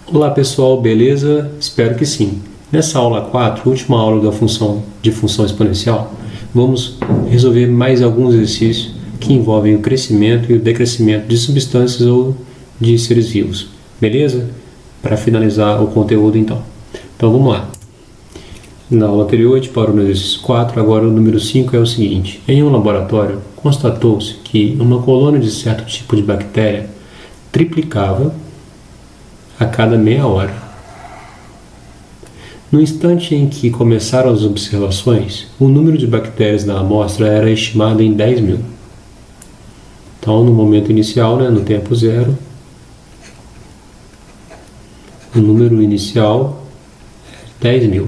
Olá pessoal, beleza? Espero que sim. Nessa aula 4, última aula de função exponencial, vamos resolver mais alguns exercícios que envolvem o crescimento e o decrescimento de substâncias ou de seres vivos. Beleza? Para finalizar o conteúdo então. Então vamos lá. Na aula anterior a gente parou no exercício 4, agora o número 5 é o seguinte. Em um laboratório, constatou-se que uma colônia de certo tipo de bactéria triplicava a cada meia hora. No instante em que começaram as observações, o número de bactérias da amostra era estimado em 10.000. Então, no momento inicial, no tempo zero, o número inicial é 10.000.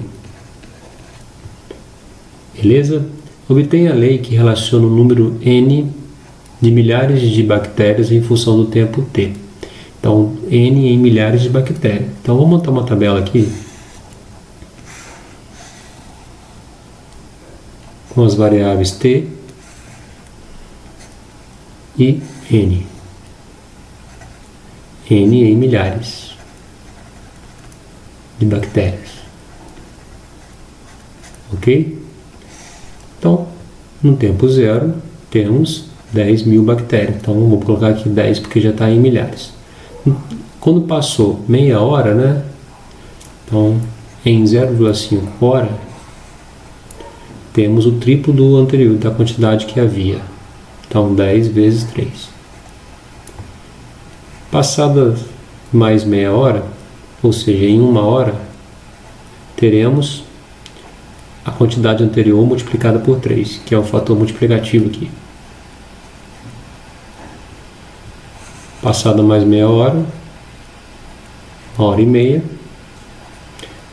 Beleza? Obtenha a lei que relaciona o número n de milhares de bactérias em função do tempo t. Então, n em milhares de bactérias. Então, vamos montar uma tabela aqui com as variáveis t e n. n em milhares de bactérias. Ok? Então, no tempo zero, temos 10.000 bactérias. Então, vou colocar aqui 10 porque já está em milhares. Quando passou meia hora, então em 0,5 hora, temos o triplo do anterior, da quantidade que havia. Então 10 vezes 3. Passada mais meia hora, ou seja, em uma hora, teremos a quantidade anterior multiplicada por 3, que é o fator multiplicativo aqui. Passada mais meia hora, uma hora e meia,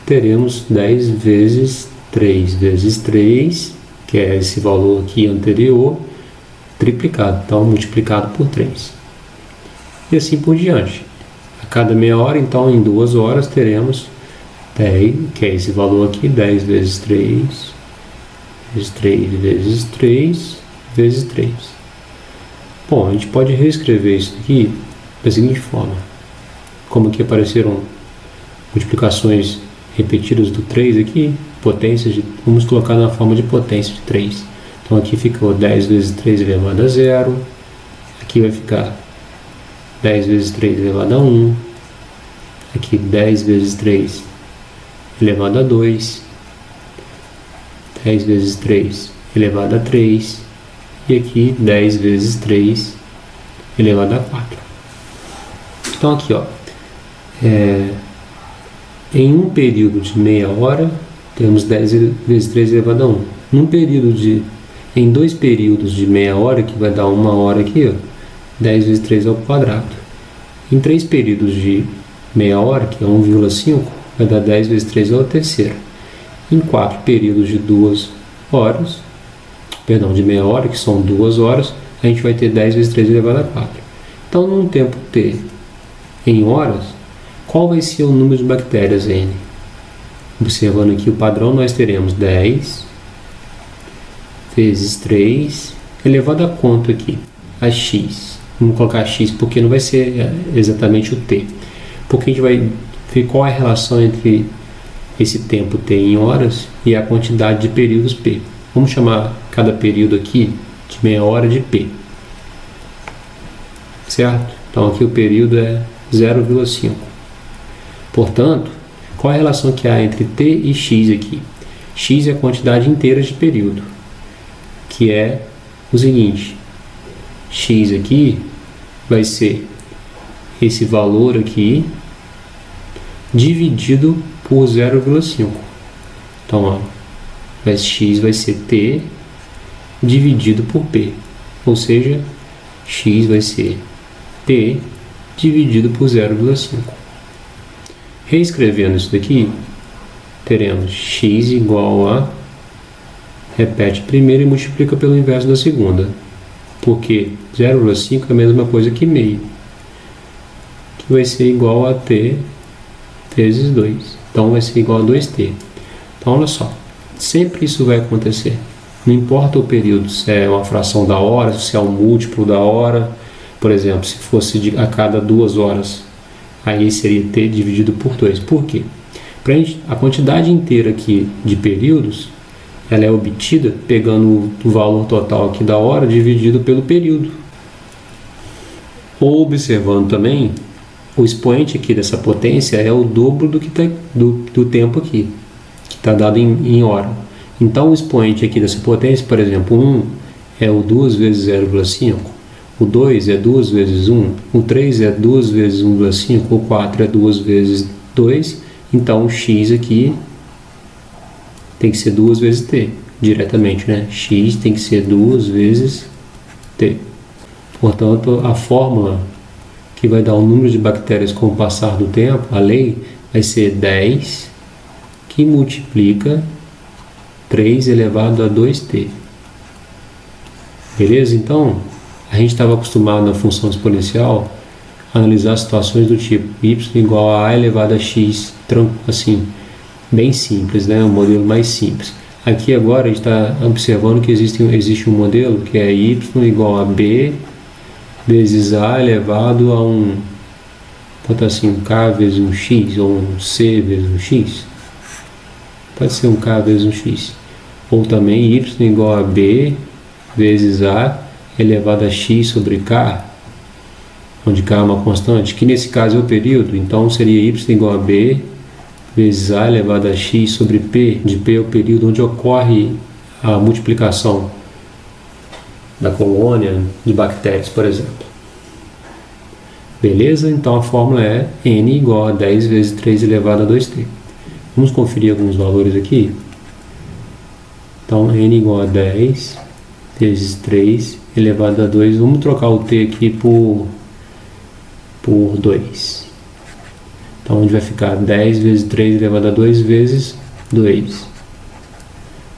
teremos 10 vezes 3 vezes 3, que é esse valor aqui anterior, triplicado, então multiplicado por 3. E assim por diante. A cada meia hora, então em 2 horas, teremos 10, que é esse valor aqui, 10 vezes 3, vezes 3 vezes 3, vezes 3. Bom, a gente pode reescrever isso aqui da seguinte forma. Como aqui apareceram multiplicações repetidas do 3 aqui, vamos colocar na forma de potência de 3. Então aqui ficou 10 vezes 3 elevado a 0. Aqui vai ficar 10 vezes 3 elevado a 1. Aqui 10 vezes 3 elevado a 2. 10 vezes 3 elevado a 3. E aqui 10 vezes 3 elevado a 4. Então aqui, em um período de meia hora, temos 10 vezes 3 elevado a 1. Em 2 períodos de meia hora, que vai dar uma hora aqui, 10 vezes 3 ao quadrado. Em 3 períodos de meia hora, que é 1,5, vai dar 10 vezes 3 ao terceiro. Em 4 períodos de de meia hora, que são 2 horas, a gente vai ter 10 vezes 3 elevado a 4. Então, num tempo t em horas, qual vai ser o número de bactérias n? Observando aqui o padrão, nós teremos 10 vezes 3 elevado a quanto aqui? A x. Vamos colocar x porque não vai ser exatamente o t. Porque a gente vai ver qual é a relação entre esse tempo t em horas e a quantidade de períodos p. Vamos chamar cada período aqui de meia hora de p. Certo? Então aqui o período é 0,5. Portanto, qual é a relação que há entre t e x aqui? X é a quantidade inteira de período, que é o seguinte: x aqui vai ser esse valor aqui dividido por 0,5. Então, x vai ser t dividido por p, ou seja, x vai ser t dividido por 0,5. Reescrevendo isso daqui, teremos x igual a, repete a primeira e multiplica pelo inverso da segunda, porque 0,5 é a mesma coisa que meio, que vai ser igual a t vezes 2. Então vai ser igual a 2t. Então olha só, sempre isso vai acontecer. Não importa o período, se é uma fração da hora, se é um múltiplo da hora. Por exemplo, se fosse a cada 2 horas Aí seria T dividido por 2. Por quê? A quantidade inteira aqui de períodos, ela é obtida pegando o valor total aqui da hora dividido pelo período. Ou observando também, o expoente aqui dessa potência é o dobro do tempo aqui, que está dado em hora. Então o expoente aqui dessa potência, por exemplo, 1 é o 2 vezes 0,5, o 2 é 2 vezes 1, o 3 é 2 vezes 1,5, o 4 é 2 vezes 2, então o x aqui tem que ser 2 vezes t, diretamente, né? X tem que ser 2 vezes t. Portanto, a fórmula que vai dar o número de bactérias com o passar do tempo, a lei, vai ser 10 que multiplica 3 elevado a 2t. Beleza? Então, a gente estava acostumado na função exponencial a analisar situações do tipo y igual a elevado a x, assim, bem simples, né? Um modelo mais simples. Aqui agora a gente está observando que existe um modelo que é y igual a b vezes a elevado a um, pode assim, um k vezes um x, ou um c vezes um x. Pode ser um k vezes um x. Ou também y igual a b vezes a elevado a x sobre k, onde k é uma constante, que nesse caso é o período, então seria y igual a b vezes a elevado a x sobre p, de p é o período onde ocorre a multiplicação da colônia de bactérias, por exemplo. Beleza? Então a fórmula é n igual a 10 vezes 3 elevado a 2t. Vamos conferir alguns valores aqui. Então n igual a 10 vezes 3 elevado a 2. Vamos trocar o t aqui por 2. Então onde vai ficar 10 vezes 3 elevado a 2 vezes 2.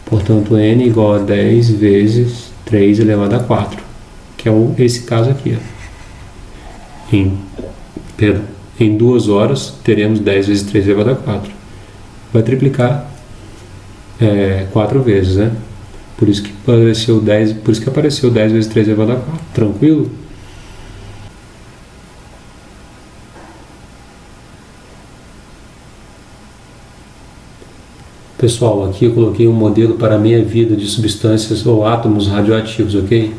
Portanto, n igual a 10 vezes 3 elevado a 4, que é esse caso aqui. Ó. Em 2 horas teremos 10 vezes 3 elevado a 4. Vai triplicar 4 vezes, né? Por isso que apareceu 10 vezes 3 elevado a 4. Tranquilo? Pessoal, aqui eu coloquei um modelo para a meia-vida de substâncias ou átomos radioativos, ok?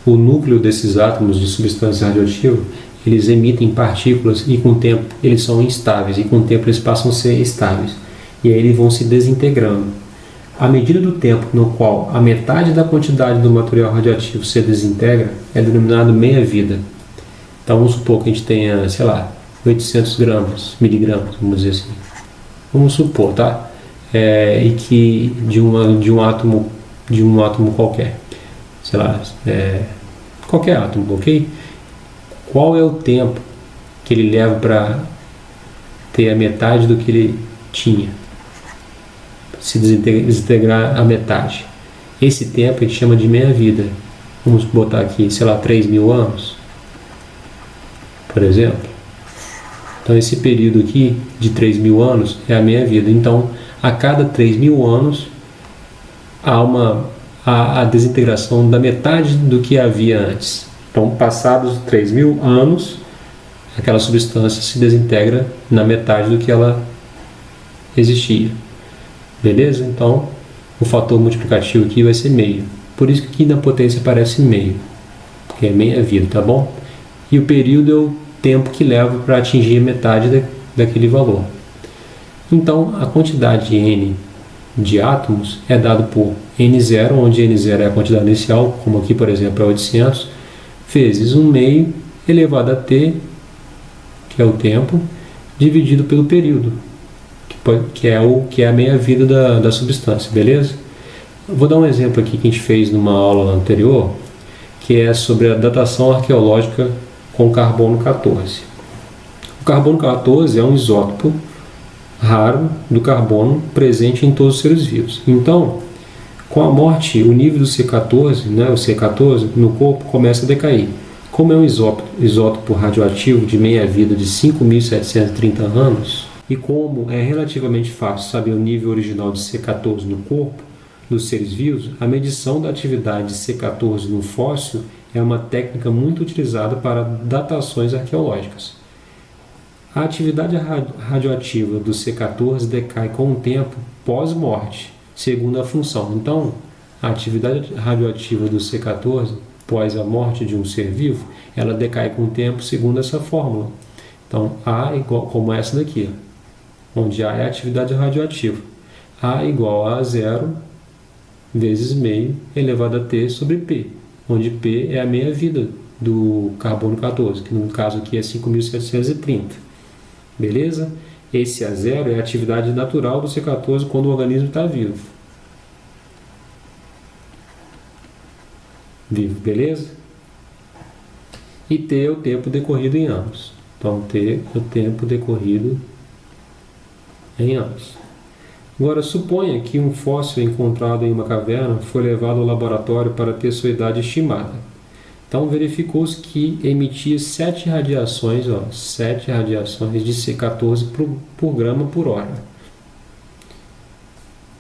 O núcleo desses átomos de substância radioativa, eles emitem partículas e com o tempo eles são instáveis e com o tempo eles passam a ser estáveis. E aí eles vão se desintegrando. A medida do tempo no qual a metade da quantidade do material radioativo se desintegra é denominado meia-vida. Então vamos supor que a gente tenha, sei lá, 800 miligramas, vamos dizer assim. Vamos supor, tá? E que de um átomo qualquer, sei lá, qualquer átomo, ok? Qual é o tempo que ele leva para ter a metade do que ele tinha, se desintegrar a metade? Esse tempo a gente chama de meia-vida. Vamos botar aqui, sei lá, 3.000 anos, por exemplo. Então esse período aqui de 3.000 anos é a meia-vida. Então a cada 3.000 anos há a desintegração da metade do que havia antes. Então, passados 3.000 anos, aquela substância se desintegra na metade do que ela existia. Beleza? Então, o fator multiplicativo aqui vai ser meio. Por isso que aqui na potência aparece meio, porque é meia-vida, tá bom? E o período é o tempo que leva para atingir a metade daquele valor. Então, a quantidade n de átomos é dado por n0, onde n0 é a quantidade inicial, como aqui, por exemplo, é 800, vezes 1 meio elevado a t, que é o tempo, dividido pelo período, que é a meia-vida da substância, beleza? Eu vou dar um exemplo aqui que a gente fez numa aula anterior, que é sobre a datação arqueológica com carbono 14. O carbono 14 é um isótopo raro do carbono presente em todos os seres vivos. Então, com a morte, o nível do C14, né, o C14, no corpo começa a decair. Como é um isótopo radioativo de meia-vida de 5.730 anos, e como é relativamente fácil saber o nível original de C14 no corpo dos seres vivos, a medição da atividade de C14 no fóssil é uma técnica muito utilizada para datações arqueológicas. A atividade radioativa do C14 decai com o tempo pós-morte, segundo a função. Então, a atividade radioativa do C14, pós a morte de um ser vivo, ela decai com o tempo segundo essa fórmula. Então, A igual, como essa daqui, onde A é a atividade radioativa. A igual a zero vezes meio elevado a T sobre P, onde P é a meia-vida do carbono 14, que no caso aqui é 5.730. Beleza? Esse A zero é a atividade natural do C14 quando o organismo está vivo. Beleza? E T é o tempo decorrido em anos. Então, T é o tempo decorrido em anos. Agora, suponha que um fóssil encontrado em uma caverna foi levado ao laboratório para ter sua idade estimada. Então, verificou-se que emitia 7 radiações de C14 por grama por hora.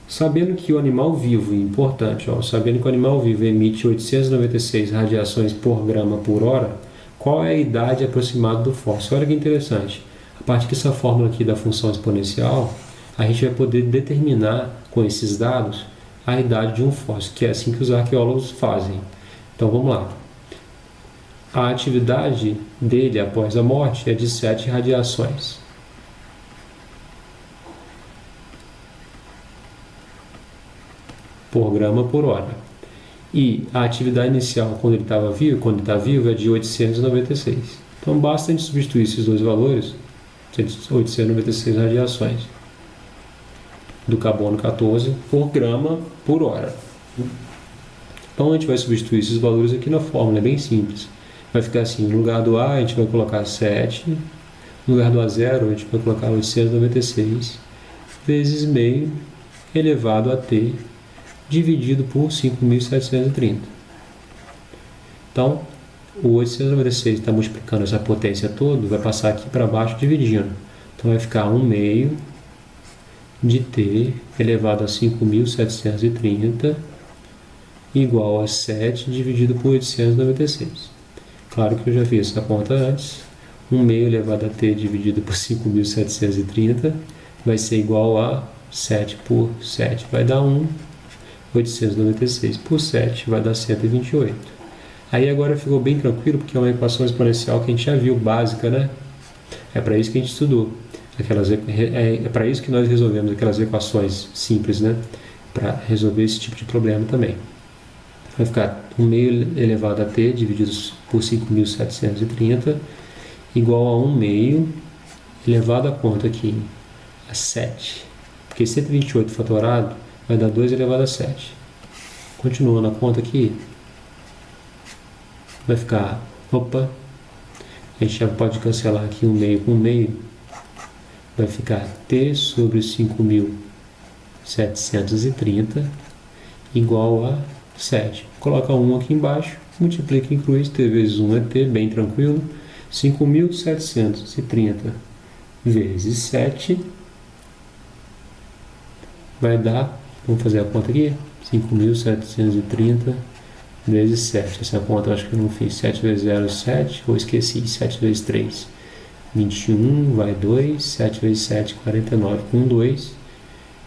Sabendo que o animal vivo, importante, sabendo que o animal vivo emite 896 radiações por grama por hora, qual é a idade aproximada do fóssil? Olha que interessante. A partir dessa fórmula aqui da função exponencial, a gente vai poder determinar com esses dados a idade de um fóssil, que é assim que os arqueólogos fazem. Então vamos lá. A atividade dele após a morte é de 7 radiações. Por grama por hora. E a atividade inicial quando ele está vivo, é de 896. Então basta a gente substituir esses dois valores, 896 radiações do carbono 14 por grama por hora. Então a gente vai substituir esses valores aqui na fórmula, é bem simples. Vai ficar assim, no lugar do A a gente vai colocar 7, no lugar do A0 a gente vai colocar 896 vezes meio elevado a T dividido por 5.730. Então, o 896 está multiplicando essa potência toda, vai passar aqui para baixo dividindo. Então vai ficar 1 meio de T elevado a 5.730 igual a 7 dividido por 896. Claro que eu já fiz essa conta antes. 1 meio elevado a T dividido por 5.730 vai ser igual a 7 por 7, vai dar 1. 896 por 7 vai dar 128. Aí agora ficou bem tranquilo, porque é uma equação exponencial que a gente já viu, básica, né? É para isso que a gente estudou. É para isso que nós resolvemos aquelas equações simples, né? Para resolver esse tipo de problema também. Vai ficar 1 meio elevado a T dividido por 5.730 igual a 1 meio elevado a quanto aqui? A 7. Porque 128 fatorado vai dar 2 elevado a 7. Continuando a conta aqui, vai ficar, a gente já pode cancelar aqui 1 meio com 1 meio, vai ficar T sobre 5.730 igual a 7. Coloca 1 aqui embaixo, multiplica e inclui, T vezes 1 é T, bem tranquilo, 5.730 vezes 7 vai dar, vamos fazer a conta aqui, 5.730 vezes 7. Essa conta eu acho que eu não fiz. 7 vezes 0 é 7, ou esqueci. 7 vezes 3, 21, vai 2. 7 vezes 7, 49, com 2.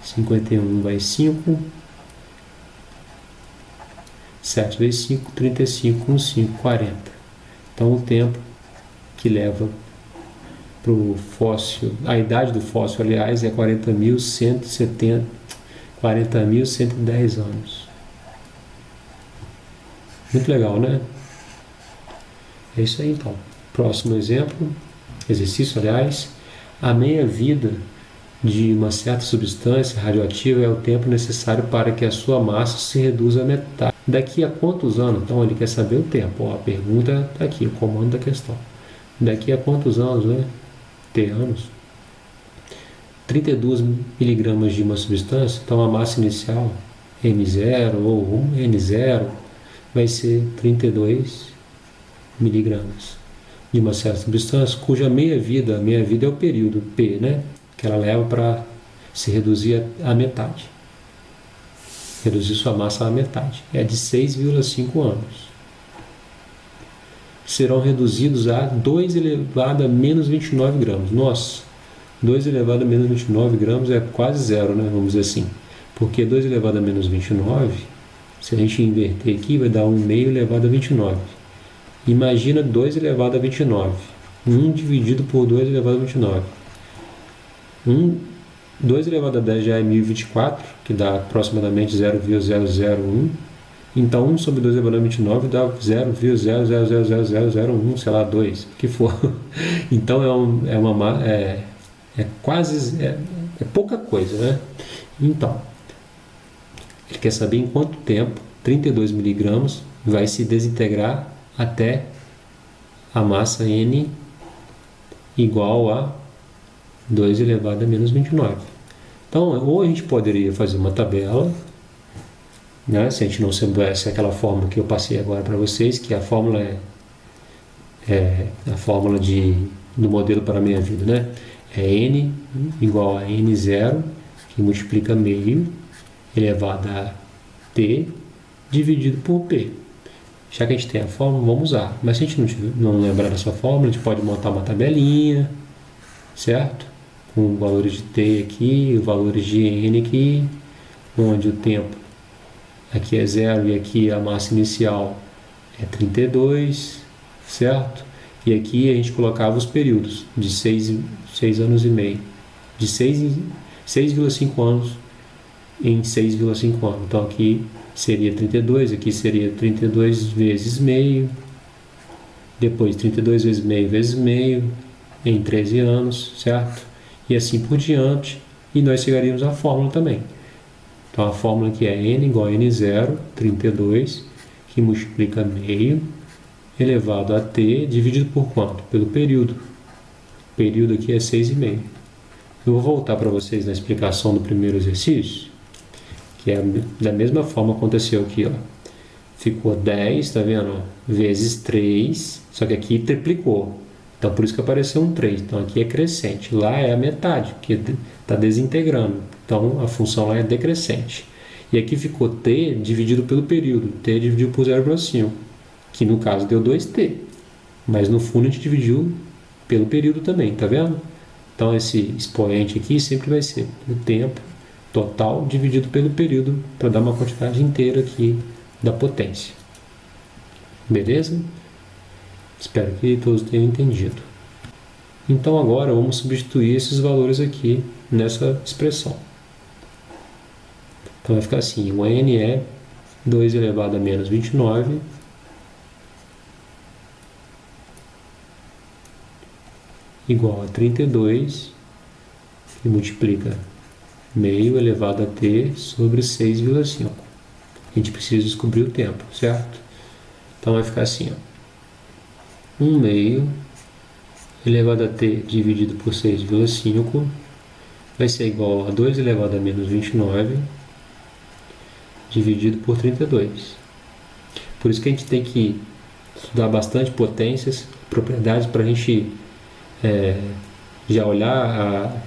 51 vai 5. 7 vezes 5, 35, com 5, 40. Então o tempo que leva para o fóssil, a idade do fóssil, aliás, é 40.110 anos. Muito legal, né? É isso aí, então. Próximo exemplo, exercício, aliás. A meia-vida de uma certa substância radioativa é o tempo necessário para que a sua massa se reduza a metade. Daqui a quantos anos? Então, ele quer saber o tempo. A pergunta está aqui, o comando da questão. Daqui a quantos anos, né? T anos. 32 miligramas de uma substância, então a massa inicial M0 ou N0 vai ser 32 miligramas de uma certa substância, cuja meia-vida é o período P, né? Que ela leva para se reduzir à metade. Reduzir sua massa à metade. É de 6,5 anos. serão reduzidos a 2 elevado a menos 29 gramas. Nossa, 2 elevado a menos 29 gramas é quase zero, né? Vamos dizer assim. Porque 2 elevado a menos 29, se a gente inverter aqui, vai dar 1,5 elevado a 29. Imagina 2 elevado a 29. 1 dividido por 2 elevado a 29. 2 elevado a 10 já é 1024, que dá aproximadamente 0,0001. Então 1 sobre 2 elevado a 29 dá 0,000001, sei lá, 2, que for. Então é pouca coisa, né? Então, ele quer saber em quanto tempo 32 miligramas vai se desintegrar até a massa N igual a 2 elevado a menos 29. Então, ou a gente poderia fazer uma tabela, né, se a gente não soubesse aquela fórmula que eu passei agora para vocês, que a fórmula é a fórmula do modelo para a minha vida, né? É N igual a N0, que multiplica meio, elevado a T, dividido por P. Já que a gente tem a fórmula, vamos usar. Mas se a gente não lembrar dessa fórmula, a gente pode montar uma tabelinha, certo? Com valores de T aqui, os valores de N aqui, onde o tempo aqui é 0 e aqui a massa inicial é 32, certo? E aqui a gente colocava os períodos de 6 anos e meio, de 6,5 anos em 6,5 anos. Então aqui seria 32, aqui seria 32 vezes meio, depois 32 vezes meio em 13 anos, certo? E assim por diante, e nós chegaríamos à fórmula também. Então a fórmula aqui é N igual a N0, 32, que multiplica meio, elevado a T, dividido por quanto? Pelo período. O período aqui é 6,5. Eu vou voltar para vocês na explicação do primeiro exercício, que é da mesma forma aconteceu aqui, ó. Ficou 10, tá vendo? Vezes 3, só que aqui triplicou. Então por isso que apareceu um 3. Então aqui é crescente. Lá é a metade, que está desintegrando. Então a função lá é decrescente. E aqui ficou T dividido pelo período. T dividido por 0,5, que no caso deu 2T. Mas no fundo a gente dividiu pelo período também, tá vendo? Então esse expoente aqui sempre vai ser o tempo total dividido pelo período, para dar uma quantidade inteira aqui da potência. Beleza? Espero que todos tenham entendido. Então agora vamos substituir esses valores aqui nessa expressão. Então vai ficar assim, o N é 2 elevado a menos 29 igual a 32, que multiplica meio elevado a T sobre 6,5. A gente precisa descobrir o tempo, certo? Então vai ficar assim, ó. 1 meio elevado a T dividido por 6,5 vai ser igual a 2 elevado a menos 29 dividido por 32. Por isso que a gente tem que estudar bastante potências, propriedades, para a gente já olhar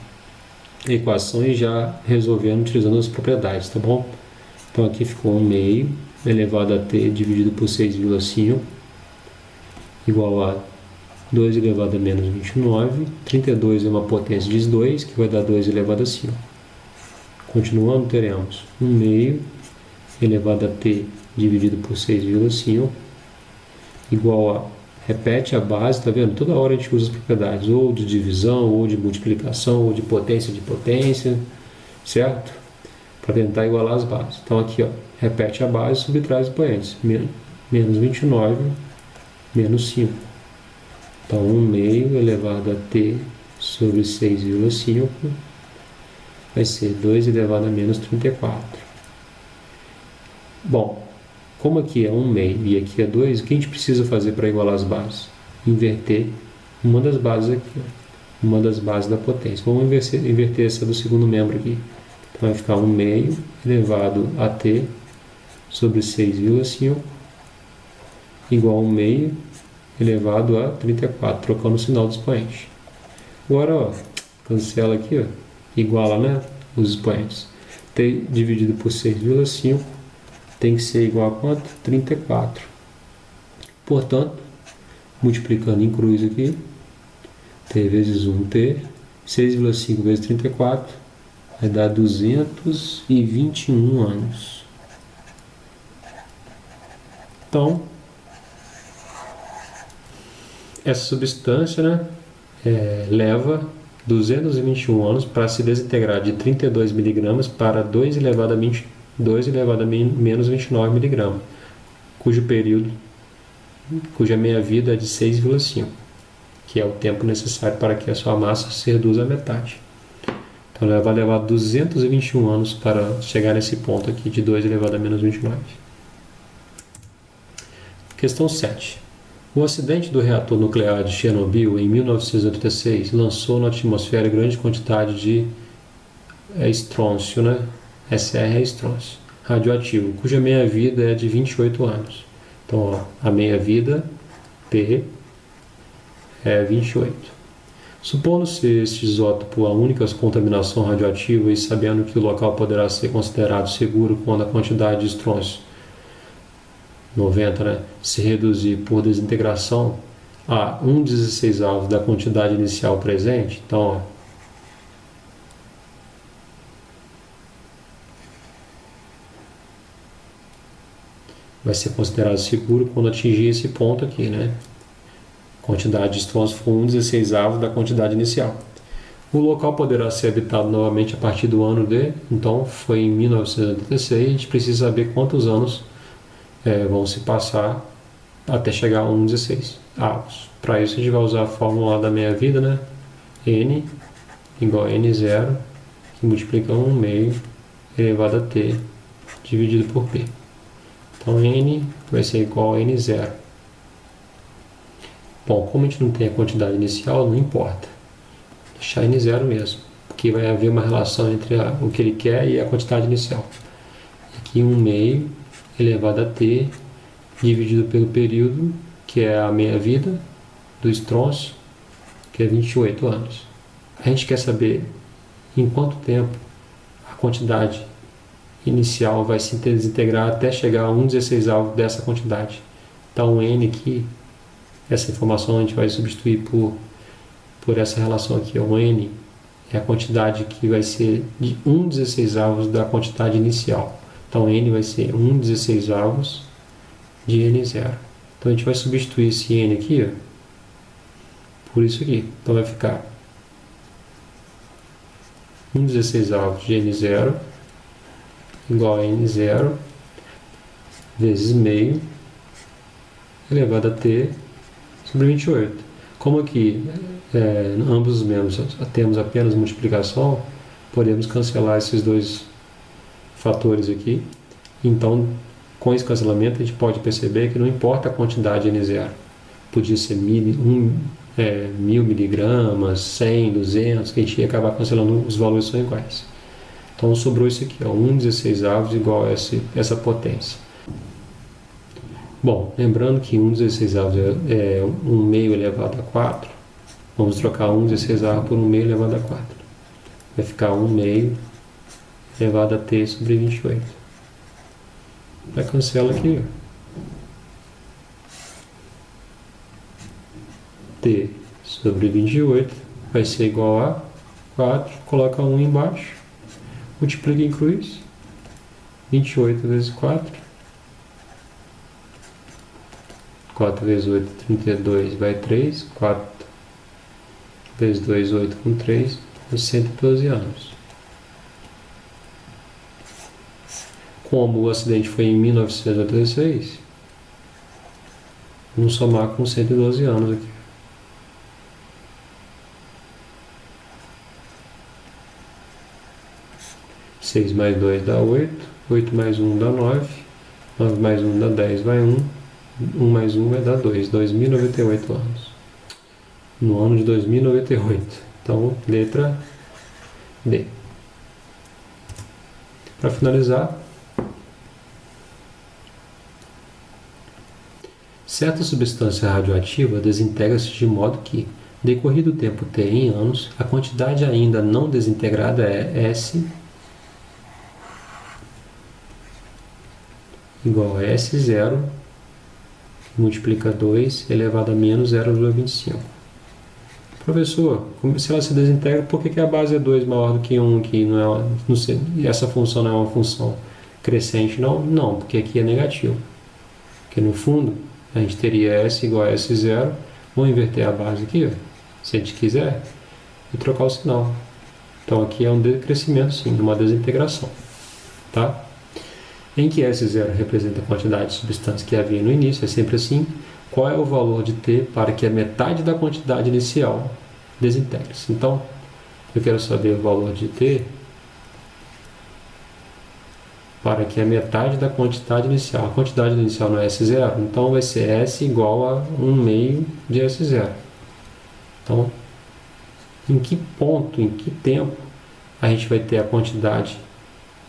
a equação e já resolvendo utilizando as propriedades, tá bom? Então aqui ficou 1 meio elevado a T dividido por 6,5 igual a 2 elevado a menos 29. 32 é uma potência de 2, que vai dar 2 elevado a 5. Continuando, teremos 1 meio elevado a T dividido por 6,5 igual a, repete a base, tá vendo? Toda hora a gente usa as propriedades, ou de divisão, ou de multiplicação, ou de potência, certo? Para tentar igualar as bases. Então aqui, ó, repete a base, subtrai os expoentes. Menos 29 menos 5. Então 1 meio elevado a T sobre 6,5 vai ser 2 elevado a menos 34. Bom, como aqui é 1 meio e aqui é 2, o que a gente precisa fazer para igualar as bases? Inverter uma das bases aqui, ó, uma das bases da potência. Vamos inverter essa do segundo membro aqui. Então vai ficar 1 meio elevado a T sobre 6,5 igual a 1 meio elevado a 34, trocando o sinal do expoente. Agora, ó, cancela aqui, ó, iguala, né, os expoentes. T dividido por 6,5 tem que ser igual a quanto? 34. Portanto, multiplicando em cruz aqui, T vezes 1T, 6,5 vezes 34, vai dar 221 anos. Então, essa substância, né, leva 221 anos para se desintegrar de 32 miligramas para 2 elevado a menos 29 miligramas, cuja meia-vida é de 6,5, que é o tempo necessário para que a sua massa se reduza à metade. Então ela vai levar 221 anos para chegar nesse ponto aqui de 2 elevado a menos 29. Questão 7. O acidente do reator nuclear de Chernobyl em 1986 lançou na atmosfera grande quantidade de estrôncio, né? SR é estrôncio, radioativo, cuja meia-vida é de 28 anos. Então, ó, a meia-vida, P, é 28. Supondo-se este isótopo a única contaminação radioativa e sabendo que o local poderá ser considerado seguro quando a quantidade de estrôncio 90, né, se reduzir por desintegração a 1/16 da quantidade inicial presente, então, ó, vai ser considerado seguro quando atingir esse ponto aqui, né? Quantidade de estrôncio for 1/16 da quantidade inicial. O local poderá ser habitado novamente a partir do ano de, então foi em 1986, a gente precisa saber quantos anos vão se passar até chegar a 1/16 avos. Para isso a gente vai usar a fórmula da meia-vida, né? N igual a N0, que multiplica 1/2 elevado a T dividido por P. Então N vai ser igual a N0. Bom, como a gente não tem a quantidade inicial, não importa. Deixar N0 mesmo, porque vai haver uma relação entre o que ele quer e a quantidade inicial. Aqui 1/2 elevado a T dividido pelo período, que é a meia-vida do estrôncio, que é 28 anos. A gente quer saber em quanto tempo a quantidade inicial vai se desintegrar até chegar a 1/16 dessa quantidade. Então, N aqui, essa informação a gente vai substituir por essa relação aqui. O N é a quantidade que vai ser de 1/16 da quantidade inicial. Então, N vai ser 1/16 de N0. Então, a gente vai substituir esse N aqui, ó, por isso aqui. Então, vai ficar 1/16 de N0 igual a N0 vezes meio elevado a T sobre 28. Como aqui ambos os membros temos apenas multiplicação, podemos cancelar esses dois fatores aqui. Então, com esse cancelamento, a gente pode perceber que não importa a quantidade N0. Podia ser 1000 miligramas, 100, 200, que a gente ia acabar cancelando, os valores são iguais. Então, sobrou isso aqui, 1/16 igual a essa potência. Bom, lembrando que 1/16 é 1/2 elevado a 4, vamos trocar 1/16 por 1/2 elevado a 4. Vai ficar 1/2 elevado a T sobre 28. Vai cancela aqui, ó. T sobre 28 vai ser igual a 4, coloca 1 embaixo, multiplica em cruz, 28 vezes 4, 4 vezes 8, 32, vai 3, 4 vezes 2, 8 com 3, 112 anos. Como o acidente foi em 1986, vamos somar com 112 anos aqui. Seis mais 2 dá 8, 8 mais 1 dá 9, 9 mais 1 dá 10, vai 1, 1 mais 1 vai dar 2, 2098 anos. No ano de 2098. Então, letra D. Para finalizar, certa substância radioativa desintegra-se de modo que, decorrido o tempo T em anos, a quantidade ainda não desintegrada é S igual a S0 multiplica 2 elevado a menos 0,25. Professor, se ela se desintegra, por que a base é 2 maior do que 1, que e essa função não é uma função crescente? Não, porque aqui é negativo. Porque no fundo, a gente teria S igual a S0, vou inverter a base aqui, se a gente quiser, e trocar o sinal. Então aqui é um decrescimento, sim, uma desintegração. Tá? Em que S0 representa a quantidade de substância que havia no início, é sempre assim. Qual é o valor de T para que a metade da quantidade inicial desintegre-se? Então, eu quero saber o valor de T para que a metade da quantidade inicial. A quantidade inicial não é S0, então vai ser S igual a 1 meio de S0. Então, em que ponto, em que tempo a gente vai ter a quantidade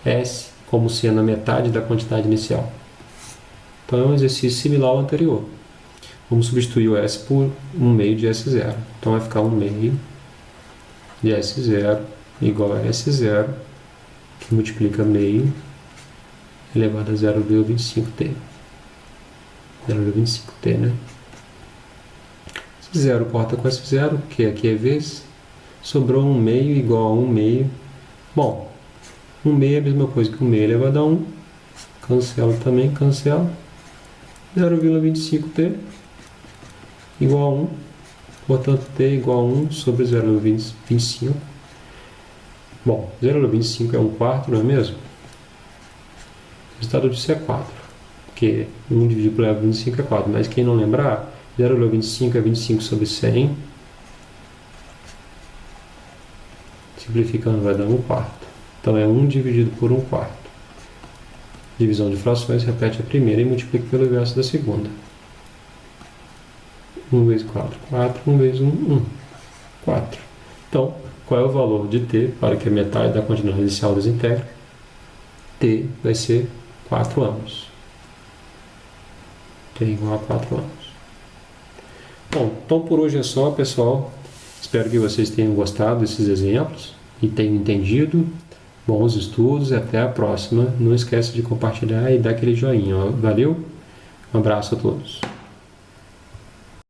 S como sendo a metade da quantidade inicial? Então é um exercício similar ao anterior. Vamos substituir o S por 1 meio de S0. Então vai ficar 1 meio de S0 igual a S0, que multiplica meio elevado a 0,25T. 0,25T, né? Esse 0 corta com esse 0, que aqui é vezes. Sobrou 1 meio igual a 1 meio. Bom, 1 meio é a mesma coisa que 1 meio elevado a 1. Cancela também, cancela. 0,25T igual a 1. Portanto, T igual a 1 sobre 0,25. Bom, 0,25 é 1/4, não é mesmo? O resultado disso é 4. Porque 1 dividido por 0,25 é 4. Mas quem não lembrar, 0,25 é 25 sobre 100. Simplificando vai dar 1/4. Então é 1 dividido por 1/4. Divisão de frações, repete a primeira e multiplica pelo inverso da segunda. 1 vezes 4, 4. 1 vezes 1, 1. 4. Então, qual é o valor de T para que a metade da quantidade inicial desintegre? T vai ser 4 anos. T igual a 4 anos. Bom, então por hoje é só, pessoal. Espero que vocês tenham gostado desses exemplos e tenham entendido. Bons estudos e até a próxima. Não esqueça de compartilhar e dar aquele joinha. Valeu? Um abraço a todos.